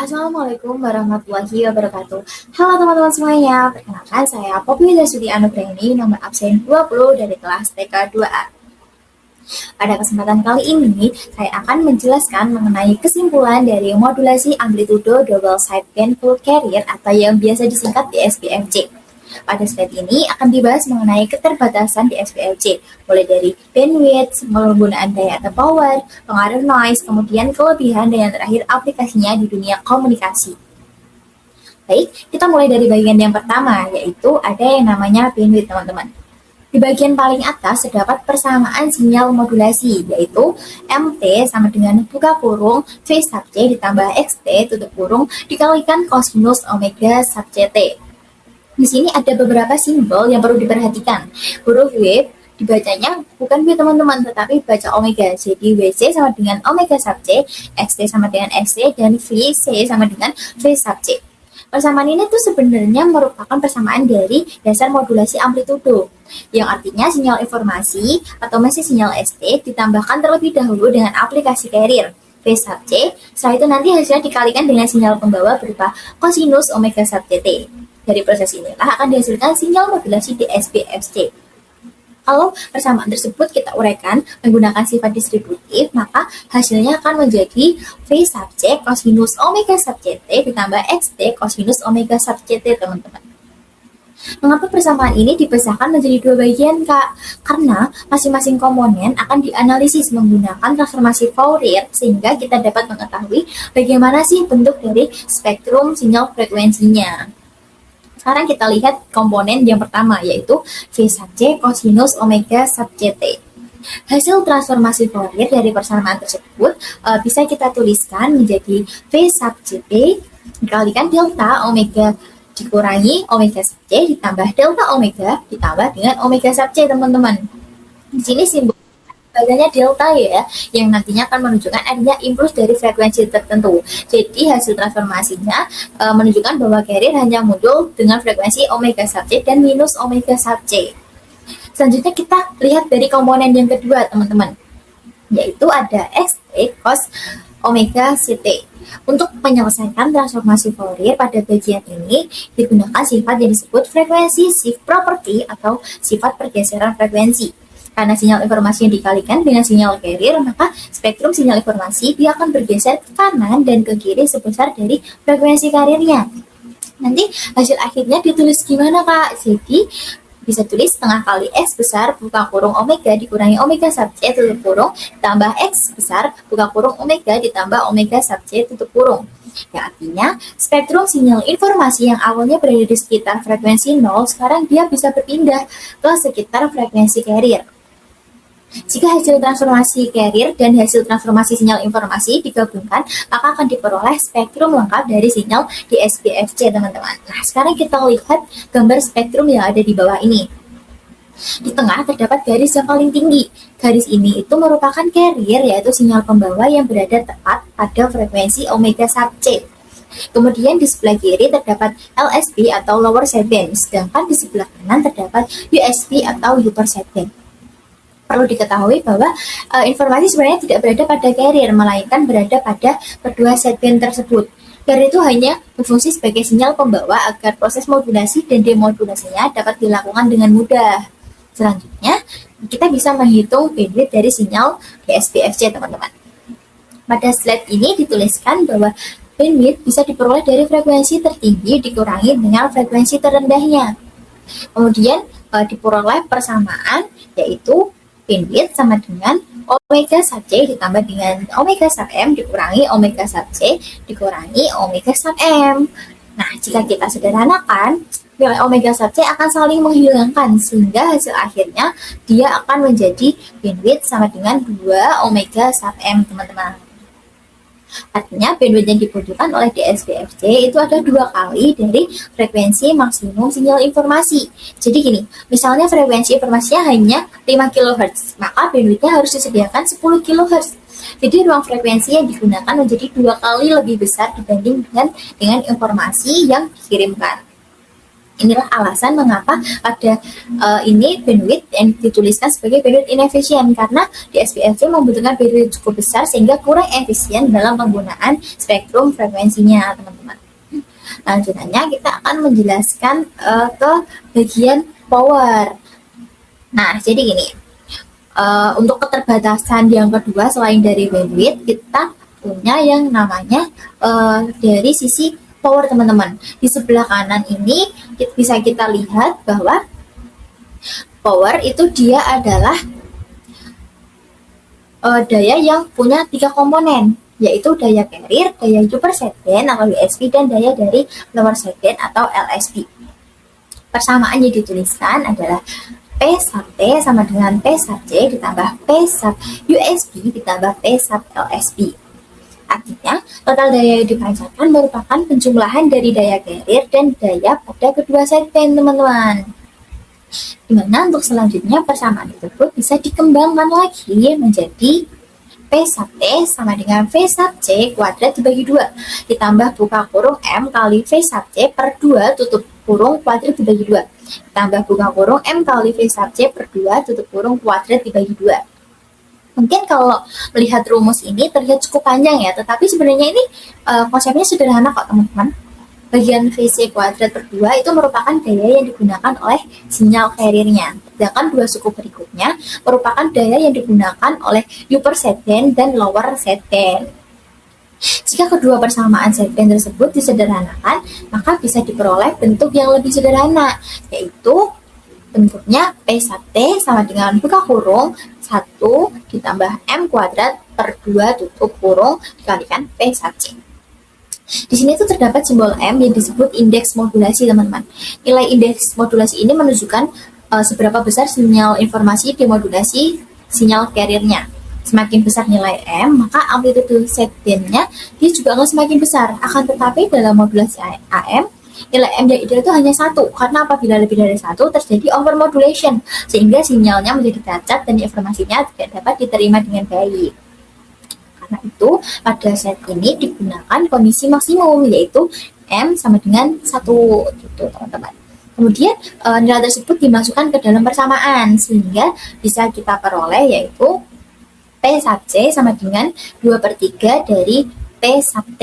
Assalamualaikum warahmatullahi wabarakatuh. Halo teman-teman semuanya, perkenalkan saya Poppy Dasuti Anugrahini, nomor absen 20 dari kelas TK 2A. Pada kesempatan kali ini, saya akan menjelaskan mengenai kesimpulan dari modulasi amplitudo double side band-full carrier atau yang biasa disingkat DSBFC. Pada slide ini akan dibahas mengenai keterbatasan di SPLC, mulai dari bandwidth, penggunaan daya atau power, pengaruh noise, kemudian kelebihan, dan yang terakhir aplikasinya di dunia komunikasi. Baik, kita mulai dari bagian yang pertama, yaitu ada yang namanya bandwidth, teman-teman. Di bagian paling atas terdapat persamaan sinyal modulasi, yaitu MT sama dengan buka kurung V sub C ditambah XT tutup kurung dikalikan kosinus omega sub CT. Di sini ada beberapa simbol yang perlu diperhatikan. Huruf W dibacanya bukan W teman-teman, tetapi baca omega. Jadi WC sama dengan omega sub C, XT sama dengan XT, dan VC sama dengan V sub C. Persamaan ini tuh sebenarnya merupakan persamaan dari dasar modulasi amplitudo, yang artinya sinyal informasi atau masih sinyal ST ditambahkan terlebih dahulu dengan aplikasi carrier V sub C. Setelah itu nanti hasilnya dikalikan dengan sinyal pembawa berupa kosinus omega sub CT. Dari proses inilah akan dihasilkan sinyal modulasi DSBFC. Kalau persamaan tersebut kita uraikan menggunakan sifat distributif, maka hasilnya akan menjadi V sub C kosinus omega sub CT ditambah XT kosinus omega sub CT, teman-teman. Mengapa persamaan ini dipisahkan menjadi dua bagian, Kak? Karena masing-masing komponen akan dianalisis menggunakan transformasi Fourier sehingga kita dapat mengetahui bagaimana sih bentuk dari spektrum sinyal frekuensinya. Sekarang kita lihat komponen yang pertama, yaitu V sub C kosinus omega sub CT. Hasil transformasi Fourier dari persamaan tersebut bisa kita tuliskan menjadi V sub CT dikalikan delta omega dikurangi omega sub C ditambah delta omega ditambah dengan omega sub C, teman-teman. Di sini simbol bacanya delta ya, yang nantinya akan menunjukkan adanya impuls dari frekuensi tertentu. Jadi hasil transformasinya menunjukkan bahwa carrier hanya muncul dengan frekuensi omega sub C dan minus omega sub C. Selanjutnya kita lihat dari komponen yang kedua, teman-teman, yaitu ada XT cos omega CT. Untuk menyelesaikan transformasi Fourier pada bagian ini digunakan sifat yang disebut frekuensi shift property atau sifat pergeseran frekuensi. Karena sinyal informasi yang dikalikan dengan sinyal carrier, maka spektrum sinyal informasi dia akan bergeser ke kanan dan ke kiri sebesar dari frekuensi carriernya. Nanti hasil akhirnya ditulis gimana, Kak? Jadi bisa tulis setengah kali X besar buka kurung omega dikurangi omega sub C tutup kurung tambah X besar buka kurung omega ditambah omega sub C tutup kurung. Ya, artinya spektrum sinyal informasi yang awalnya berada di sekitar frekuensi 0, sekarang dia bisa berpindah ke sekitar frekuensi carrier. Jika hasil transformasi carrier dan hasil transformasi sinyal informasi digabungkan, maka akan diperoleh spektrum lengkap dari sinyal di SPFC, teman-teman. Nah, sekarang kita lihat gambar spektrum yang ada di bawah ini. Di tengah terdapat garis yang paling tinggi. Garis ini itu merupakan carrier, yaitu sinyal pembawa yang berada tepat pada frekuensi omega sub C. Kemudian di sebelah kiri terdapat LSB atau lower sideband, sedangkan di sebelah kanan terdapat USB atau upper sideband. Perlu diketahui bahwa informasi sebenarnya tidak berada pada carrier, melainkan berada pada kedua sideband tersebut. Carrier itu hanya berfungsi sebagai sinyal pembawa agar proses modulasi dan demodulasinya dapat dilakukan dengan mudah. Selanjutnya, kita bisa menghitung bandwidth dari sinyal DSBFC, teman-teman. Pada slide ini dituliskan bahwa bandwidth bisa diperoleh dari frekuensi tertinggi dikurangi dengan frekuensi terendahnya. Kemudian diperoleh persamaan, yaitu bandwidth sama dengan omega sub C ditambah dengan omega sub M dikurangi omega sub C dikurangi omega sub M. Nah, jika kita sederhanakan, nilai omega sub C akan saling menghilangkan sehingga hasil akhirnya dia akan menjadi bandwidth sama dengan 2 omega sub M, teman-teman. Artinya bandwidth yang dibutuhkan oleh DSBFC itu ada 2 kali dari frekuensi maksimum sinyal informasi. Jadi gini, misalnya frekuensi informasinya hanya 5 kHz, maka bandwidthnya harus disediakan 10 kHz. Jadi ruang frekuensi yang digunakan menjadi 2 kali lebih besar dibanding dengan informasi yang dikirimkan. Inilah alasan mengapa pada ini bandwidth yang dituliskan sebagai bandwidth inefisien, karena di SPFC membutuhkan bandwidth cukup besar sehingga kurang efisien dalam penggunaan spektrum frekuensinya, teman-teman. Lanjutannya kita akan menjelaskan ke bagian power. Nah, jadi gini, untuk keterbatasan yang kedua selain dari bandwidth, kita punya yang namanya dari sisi power, teman-teman. Di sebelah kanan ini bisa kita lihat bahwa power itu dia adalah daya yang punya 3 komponen, yaitu daya carrier, daya upper sideband atau USB, dan daya dari lower sideband atau LSB. Persamaan yang dituliskan adalah P sub T sama dengan P sub C ditambah P sub USB ditambah P sub LSB. Artinya, total daya yang dipancarkan merupakan penjumlahan dari daya carrier dan daya pada kedua sideband, teman-teman. Dimana untuk selanjutnya persamaan tersebut bisa dikembangkan lagi menjadi P sub T sama dengan V sub C kuadrat dibagi 2 ditambah buka kurung M kali V sub C per 2 tutup kurung kuadrat dibagi 2 tambah buka kurung M kali V sub C per 2 tutup kurung kuadrat dibagi 2. Mungkin kalau melihat rumus ini terlihat cukup panjang ya, tetapi sebenarnya ini konsepnya sederhana kok, teman-teman. Bagian VC kuadrat per 2 itu merupakan daya yang digunakan oleh sinyal carrier-nya. Sedangkan dua suku berikutnya merupakan daya yang digunakan oleh upper sideband dan lower sideband. Jika kedua persamaan sideband tersebut disederhanakan, maka bisa diperoleh bentuk yang lebih sederhana, yaitu bentuknya P sub T sama dengan buka kurung 1 ditambah M kuadrat per 2 tutup kurung dikalikan P sub C. Di sini tuh terdapat simbol M yang disebut indeks modulasi, teman-teman. Nilai indeks modulasi ini menunjukkan seberapa besar sinyal informasi dimodulasi sinyal carrier-nya. Semakin besar nilai M, maka amplitude sideband-nya dia juga akan semakin besar. Akan tetapi dalam modulasi AM, nilai M yang ideal itu hanya 1, karena apabila lebih dari 1 terjadi overmodulation, sehingga sinyalnya menjadi cacat dan informasinya tidak dapat diterima dengan baik. Karena itu, pada set ini digunakan kondisi maksimum, yaitu M sama dengan 1, gitu, teman-teman. Kemudian, nilai tersebut dimasukkan ke dalam persamaan, sehingga bisa kita peroleh, yaitu P sub C sama dengan 2/3 dari P sub T.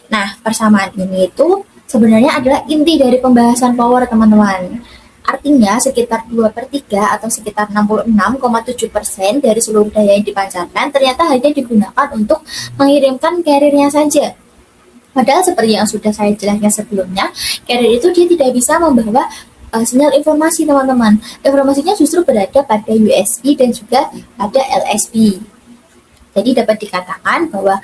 Nah, persamaan ini itu sebenarnya adalah inti dari pembahasan power, teman-teman. Artinya sekitar 2/3 atau sekitar 66,7% dari seluruh daya yang dipancarkan ternyata hanya digunakan untuk mengirimkan carrier-nya saja. Padahal seperti yang sudah saya jelaskan sebelumnya, carrier itu dia tidak bisa membawa sinyal informasi, teman-teman. Informasinya justru berada pada USB dan juga pada LSB. Jadi dapat dikatakan bahwa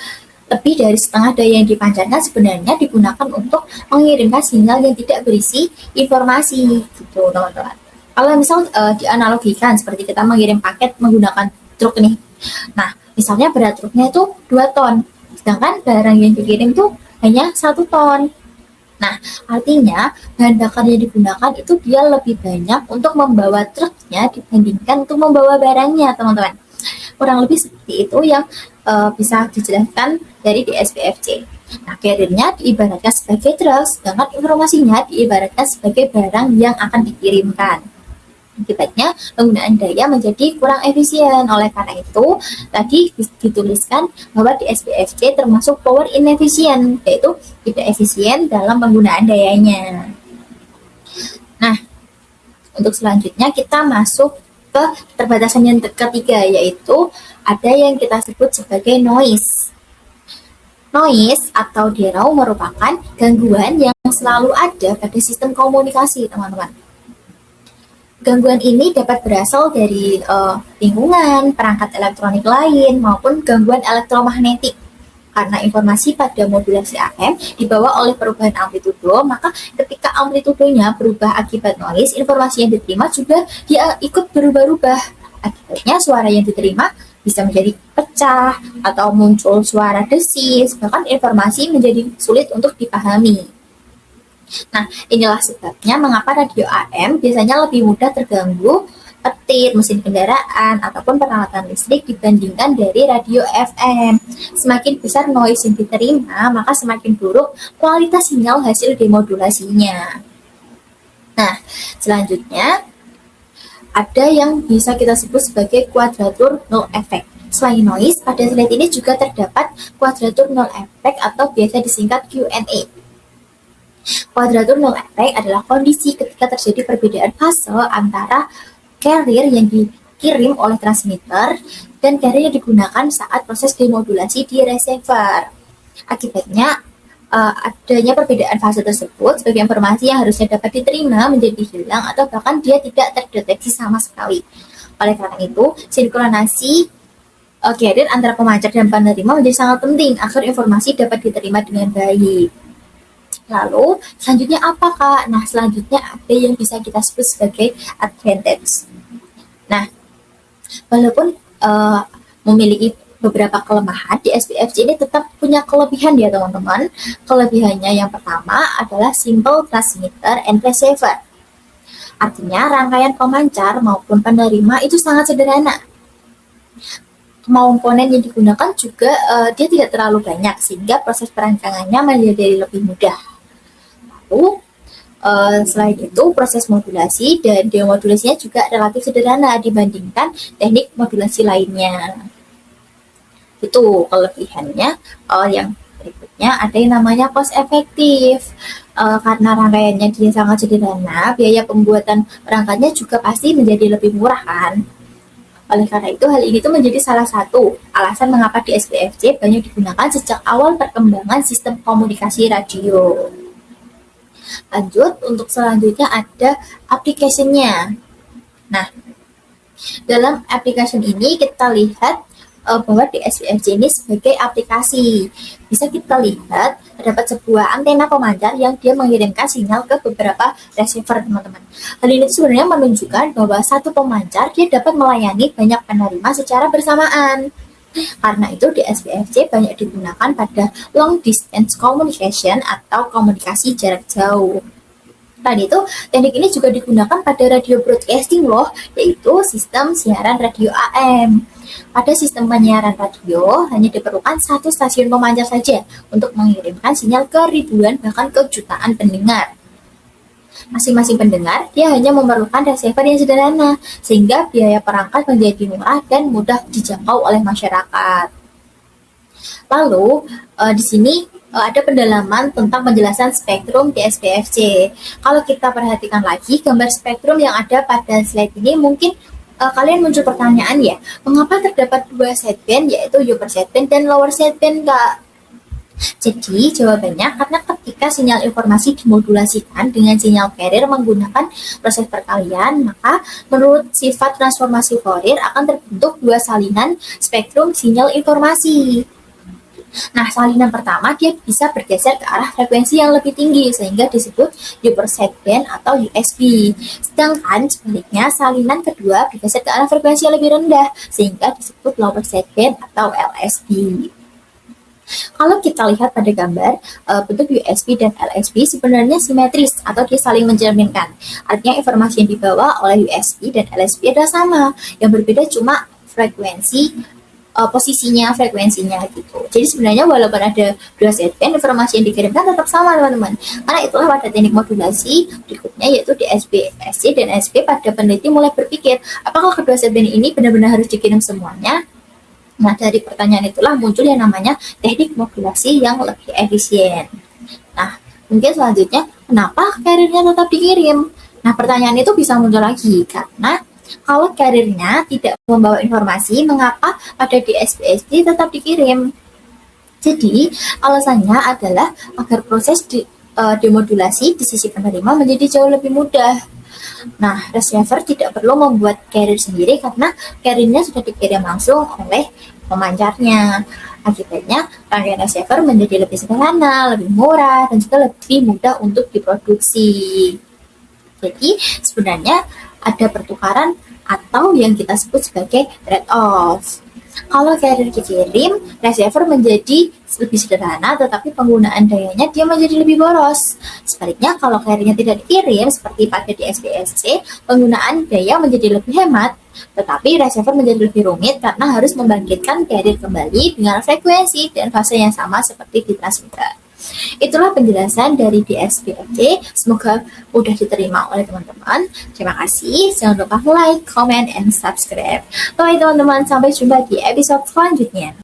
lebih dari setengah daya yang dipancarkan sebenarnya digunakan untuk mengirimkan sinyal yang tidak berisi informasi, gitu, teman-teman. Kalau misal dianalogikan seperti kita mengirim paket menggunakan truk nih. Nah, misalnya berat truknya itu 2 ton, sedangkan barang yang dikirim itu hanya 1 ton. Nah, artinya bahan bakar yang digunakan itu dia lebih banyak untuk membawa truknya dibandingkan untuk membawa barangnya, teman-teman. Kurang lebih seperti itu yang bisa dijelaskan dari di SPFC. Nah, carrier-nya diibaratkan sebagai truk, sedangkan informasinya diibaratkan sebagai barang yang akan dikirimkan. Akibatnya penggunaan daya menjadi kurang efisien. Oleh karena itu, tadi dituliskan bahwa di SPFC termasuk power inefisien, yaitu tidak efisien dalam penggunaan dayanya. Nah, untuk selanjutnya kita masuk ke keterbatasan yang ketiga, yaitu ada yang kita sebut sebagai noise. Noise atau derau merupakan gangguan yang selalu ada pada sistem komunikasi, teman-teman. Gangguan ini dapat berasal dari lingkungan, perangkat elektronik lain, maupun gangguan elektromagnetik. Karena informasi pada modulasi AM dibawa oleh perubahan amplitudo, maka ketika amplitudenya berubah akibat noise, informasi yang diterima juga dia ikut berubah-ubah. Akibatnya suara yang diterima bisa menjadi pecah atau muncul suara desis, bahkan informasi menjadi sulit untuk dipahami. Nah, inilah sebabnya mengapa radio AM biasanya lebih mudah terganggu petir, mesin kendaraan, ataupun peralatan listrik dibandingkan dari radio FM. Semakin besar noise yang diterima, maka semakin buruk kualitas sinyal hasil demodulasinya. Nah, selanjutnya ada yang bisa kita sebut sebagai quadrature null effect. Selain noise, pada slide ini juga terdapat quadrature null effect atau biasa disingkat Q&A. Quadrature null effect adalah kondisi ketika terjadi perbedaan fase antara carrier yang dikirim oleh transmitter dan carrier yang digunakan saat proses demodulasi di receiver. Akibatnya, adanya perbedaan fase tersebut sebagai informasi yang harusnya dapat diterima menjadi hilang atau bahkan dia tidak terdeteksi sama sekali. Oleh karena itu, sinkronasi carrier antara pemancar dan penerima menjadi sangat penting agar informasi dapat diterima dengan baik. Lalu, selanjutnya apa, Kak? Nah, selanjutnya ada yang bisa kita sebut sebagai advantage. Nah, walaupun memiliki beberapa kelemahan, di SPFC ini tetap punya kelebihan ya teman-teman. Kelebihannya yang pertama adalah simple transmitter and receiver. Artinya rangkaian pemancar maupun penerima itu sangat sederhana. Komponen yang digunakan juga dia tidak terlalu banyak sehingga proses perancangannya menjadi lebih mudah. Lalu selain itu proses modulasi dan demodulasinya juga relatif sederhana dibandingkan teknik modulasi lainnya. Itu kelebihannya. Yang berikutnya ada yang namanya cost efektif. Karena rangkaiannya dia sangat sederhana, biaya pembuatan perangkatnya juga pasti menjadi lebih murah kan. Oleh karena itu, hal ini tuh menjadi salah satu alasan mengapa di SPFC banyak digunakan sejak awal perkembangan sistem komunikasi radio. Lanjut, untuk selanjutnya ada application-nya. Nah, dalam application ini kita lihat bahwa di SPFC ini sebagai aplikasi. Bisa kita lihat terdapat sebuah antena pemancar yang dia mengirimkan sinyal ke beberapa receiver, teman-teman. Hal ini sebenarnya menunjukkan bahwa satu pemancar dia dapat melayani banyak penerima secara bersamaan. Karena itu di SPFC banyak digunakan pada long distance communication atau komunikasi jarak jauh. Selain itu, teknik ini juga digunakan pada radio broadcasting loh, yaitu sistem siaran radio AM. Pada sistem penyiaran radio, hanya diperlukan satu stasiun pemancar saja untuk mengirimkan sinyal ke ribuan bahkan ke jutaan pendengar. Masing-masing pendengar, dia hanya memerlukan receiver yang sederhana, sehingga biaya perangkat menjadi murah dan mudah dijangkau oleh masyarakat. Lalu, di sini ada pendalaman tentang penjelasan spektrum di SPFC. Kalau kita perhatikan lagi gambar spektrum yang ada pada slide ini, mungkin kalian muncul pertanyaan ya, mengapa terdapat dua sideband yaitu upper sideband dan lower sideband, Kak? Jadi jawabannya karena ketika sinyal informasi dimodulasikan dengan sinyal carrier menggunakan proses perkalian, maka menurut sifat transformasi Fourier akan terbentuk dua salinan spektrum sinyal informasi. Nah, salinan pertama dia bisa bergeser ke arah frekuensi yang lebih tinggi sehingga disebut upper sideband atau USB. Sedangkan sebaliknya salinan kedua bergeser ke arah frekuensi yang lebih rendah sehingga disebut lower sideband atau LSB. Kalau kita lihat pada gambar, bentuk USB dan LSB sebenarnya simetris atau dia saling mencerminkan. Artinya informasi yang dibawa oleh USB dan LSB adalah sama, yang berbeda cuma frekuensi frekuensinya gitu. Jadi sebenarnya walaupun ada dua sideband, informasi yang dikirimkan tetap sama teman-teman. Karena itulah pada teknik modulasi berikutnya yaitu di SPFC dan SP pada peneliti mulai berpikir apakah kedua sideband ini benar-benar harus dikirim semuanya. Nah, dari pertanyaan itulah muncul yang namanya teknik modulasi yang lebih efisien. Nah, mungkin selanjutnya kenapa carrier-nya tetap dikirim? Nah, pertanyaan itu bisa muncul lagi karena kalau carrier-nya tidak membawa informasi, mengapa pada di SPFC tetap dikirim? Jadi, alasannya adalah agar proses demodulasi di sisi penerima menjadi jauh lebih mudah. Nah, receiver tidak perlu membuat carrier sendiri karena carrier-nya sudah dikirim langsung oleh pemancarnya. Akibatnya, rangkaian receiver menjadi lebih sederhana, lebih murah, dan juga lebih mudah untuk diproduksi. Jadi, sebenarnya ada pertukaran atau yang kita sebut sebagai trade-off. Kalau carrier dikirim, receiver menjadi lebih sederhana, tetapi penggunaan dayanya dia menjadi lebih boros. Sebaliknya, kalau carrier-nya tidak dikirim, seperti pada di SPFC, penggunaan daya menjadi lebih hemat, tetapi receiver menjadi lebih rumit karena harus membangkitkan carrier kembali dengan frekuensi dan fase yang sama seperti di transmitter. Itulah penjelasan dari DSBFD. Semoga mudah diterima oleh teman-teman. Terima kasih. Jangan lupa like, comment, and subscribe. Bye teman-teman. Sampai jumpa di episode selanjutnya.